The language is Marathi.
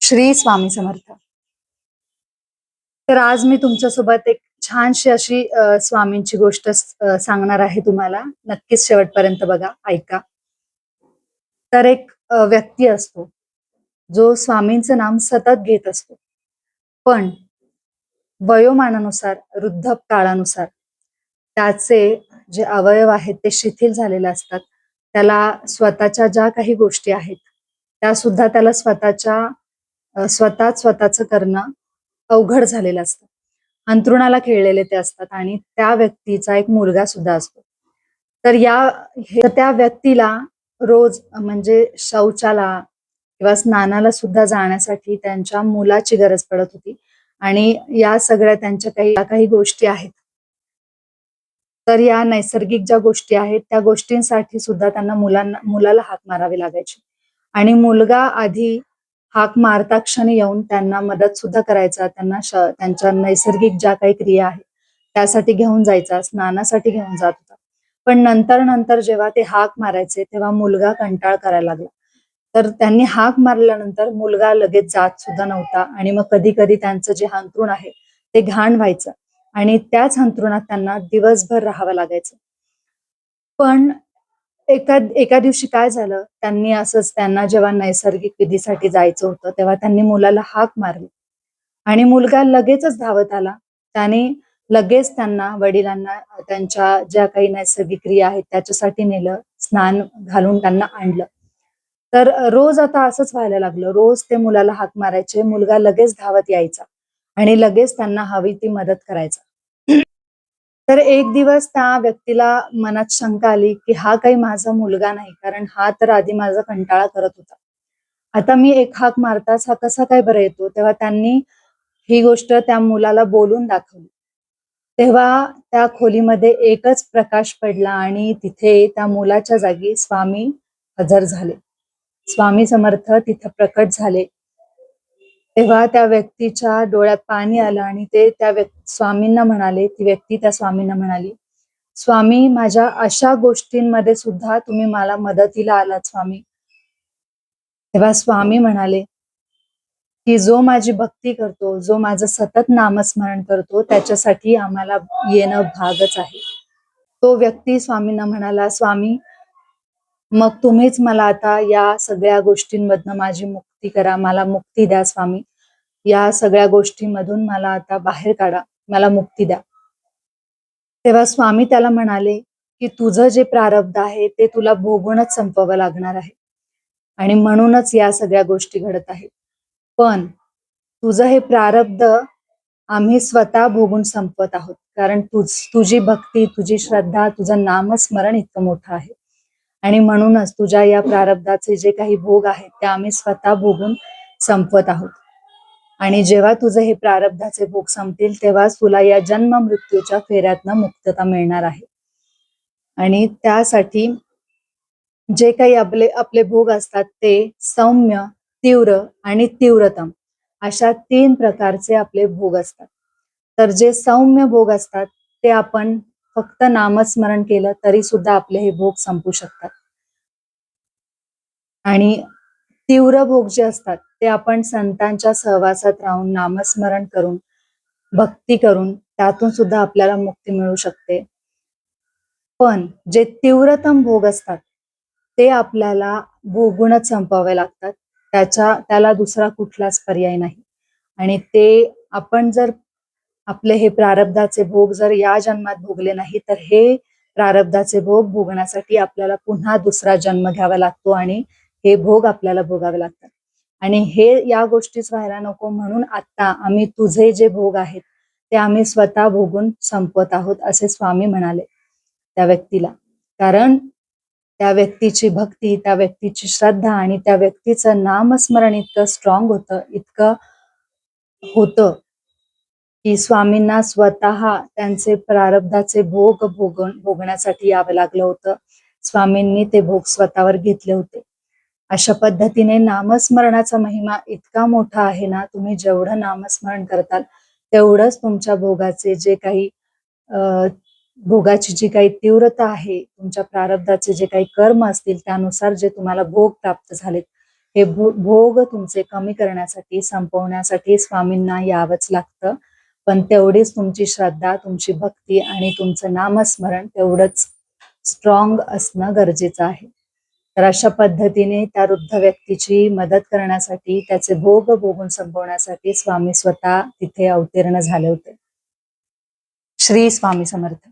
श्री स्वामी समर्थ. तर आज मी तुमच्यासोबत एक छानशी अशी स्वामींची गोष्ट सांगणार आहे तुम्हाला. नक्कीच शेवटपर्यंत बघा, ऐका. तर एक व्यक्ती असतो, जो स्वामींचं नाम सतत घेत असतो. पण वयोमानानुसार, वृद्धकाळानुसार त्याचे जे अवयव आहेत ते शिथिल झालेले असतात. त्याला स्वतःच्या ज्या काही गोष्टी आहेत, त्या सुद्धा त्याला स्वतःच करणं अवघड झालेलं असतं. अंथरुणाला खिळलेले ते असतात आणि त्या व्यक्तीचा एक मुलगा सुद्धा असतो. तर त्या व्यक्तीला रोज म्हणजे शौचाला किंवा स्नानाला सुद्धा जाण्यासाठी त्यांच्या मुलाची गरज पडत होती. आणि या सगळ्या त्यांच्या काही गोष्टी आहेत. तर या नैसर्गिक ज्या गोष्टी आहेत त्या गोष्टींसाठी सुद्धा त्यांना मुलाला हाक मारावी लागायची. आणि मुलगा आधी हाक मारता क्षणी येऊन त्यांना मदत सुद्धा करायचा. त्यांच्या नैसर्गिक ज्या काही क्रिया आहेत त्यासाठी घेऊन जायचा, स्नानासाठी घेऊन जात होता. पण नंतर जेव्हा ते हाक मारायचे तेव्हा मुलगा कंटाळ करायला लागला. तर त्यांनी हाक मारल्यानंतर मुलगा लगेच जात सुद्धा नव्हता आणि मग कधी कधी त्यांचं जे अंथरूण आहे ते घाण व्हायचं आणि त्याच अंथरुणात त्यांना दिवसभर राहावं लागायचं. पण एका दिवशी काय झालं, त्यांना जेव्हा नैसर्गिक विधीसाठी जायचं होतं तेव्हा त्यांनी मुलाला हाक मारली आणि मुलगा लगेचच धावत आला. त्याने लगेच त्यांना वडिलांना त्यांच्या ज्या काही नैसर्गिक क्रिया आहेत त्याच्यासाठी नेलं, स्नान घालून त्यांना आणलं. तर रोज आता असंच व्हायला लागलं. रोज ते मुलाला हाक मारायचे, मुलगा लगेच धावत यायचा आणि लगेच त्यांना हवी ती मदत करायचा. तर एक दिवस त्या व्यक्तीला मनात शंका आली की हा काही माझा मुलगा नाही, कारण हा तर आधी माझा कंटाळा करत होता. आता मी एक हाक मारताच हा कसा काय बरं येतो? तेव्हा त्यांनी ही गोष्ट त्या मुलाला बोलून दाखवली. तेव्हा त्या खोलीमध्ये एकच प्रकाश पडला आणि तिथे त्या मुलाच्या जागी स्वामी हजर झाले. स्वामी समर्थ तिथं प्रकट झाले. तेव्हा त्या व्यक्तीच्या डोळ्यात पाणी आलं आणि ते स्वामींना म्हणाले, ती व्यक्ती त्या स्वामींना म्हणाली, स्वामी, माझ्या अशा गोष्टींमध्ये सुद्धा तुम्ही मला मदतीला आलात स्वामी. तेव्हा स्वामी म्हणाले की जो माझी भक्ती करतो, जो माझं सतत नामस्मरण करतो, त्याच्यासाठी आम्हाला येणं भागच आहे. तो व्यक्ती स्वामींना म्हणाला, स्वामी, मग तुम्हीच मला आता या सगळ्या गोष्टींमधनं माझी मुक्ती करा, मला मुक्ती द्या स्वामी. या सगळ्या गोष्टींमधून मला आता बाहेर काढा, मला मुक्ती द्या. तेव्हा स्वामी त्याला म्हणाले की तुझं जे प्रारब्ध आहे ते तुला भोगूनच संपवावं लागणार आहे आणि म्हणूनच या सगळ्या गोष्टी घडत आहेत. पण तुझं हे प्रारब्ध आम्ही स्वतः भोगून संपवत आहोत, कारण तुझी भक्ती, तुझी श्रद्धा, तुझं नामस्मरण इतकं मोठं आहे आणि म्हणूनच तुझ्या या प्रारब्धाचे जे काही भोग आहेत ते आम्ही स्वतः भोगून संपवत आहोत. आणि जेव्हा तुझे हे प्रारब्धाचे भोग संपतील तेव्हाच तुला या जन्म मृत्यूच्या फेऱ्यातनं मुक्तता मिळणार आहे. आणि त्यासाठी जे काही आपले भोग असतात ते सौम्य, तीव्र आणि तीव्रतम अशा 3 प्रकारचे आपले भोग असतात. तर जे सौम्य भोग असतात ते आपण फक्त नामस्मरण केलं तरी सुद्धा आपले हे भोग संपू शकतात. आणि तीव्र भोग जे असतात ते आपण संतांच्या सहवासात राहून, नामस्मरण करून, भक्ती करून त्यातून सुद्धा आपल्याला मुक्ती मिळू शकते. पण जे तीव्रतम भोग असतात ते आपल्याला भोगूनच संपवावे लागतात. त्याला दुसरा कुठलाच पर्याय नाही. आणि ते आपण जर आपले हे प्रारब्धाचे भोग जर या जन्मात भोगले नाही तर हे प्रारब्धाचे भोग भोगण्यासाठी आपल्याला पुन्हा दुसरा जन्म घ्यावा लागतो आणि हे भोग आपल्याला भोगावे लागतात. आणि हे या गोष्टीच व्हायला नको म्हणून आता आम्ही तुझे जे भोग आहेत ते आम्ही स्वतः भोगून संपवत आहोत, असे स्वामी म्हणाले त्या व्यक्तीला. कारण त्या व्यक्तीची भक्ती, त्या व्यक्तीची श्रद्धा आणि त्या व्यक्तीचं नामस्मरण इतकं स्ट्रॉंग होतं, इतकं होतं की स्वामींना स्वतः त्यांचे प्रारब्धाचे भोग भोगण्यासाठी यावं लागलं होतं. स्वामींनी ते भोग स्वतःवर घेतले होते. अशा पद्धतीने नामस्मरणाचा महिमा इतका मोठा आहे ना, तुम्ही जेवढं नामस्मरण करताल तेवढंच तुमच्या भोगाचे जे काही भोगाची जी काही तीव्रता आहे, तुमच्या प्रारब्धाचे जे काही कर्म असतील त्यानुसार जे तुम्हाला भोग प्राप्त झालेत हे भोग तुमचे कमी करण्यासाठी, संपवण्यासाठी स्वामींना यावंच लागतं. पण तेवढीच तुमची श्रद्धा, तुमची भक्ती आणि तुमचं नामस्मरण तेवढंच स्ट्रॉंग असणं गरजेचं आहे. तर अशा पद्धतीने त्या वृद्ध व्यक्तीची मदत करण्यासाठी, त्याचे भोग भोगून संपवण्यासाठी स्वामी स्वतः तिथे अवतीर्ण झाले होते. श्री स्वामी समर्थ.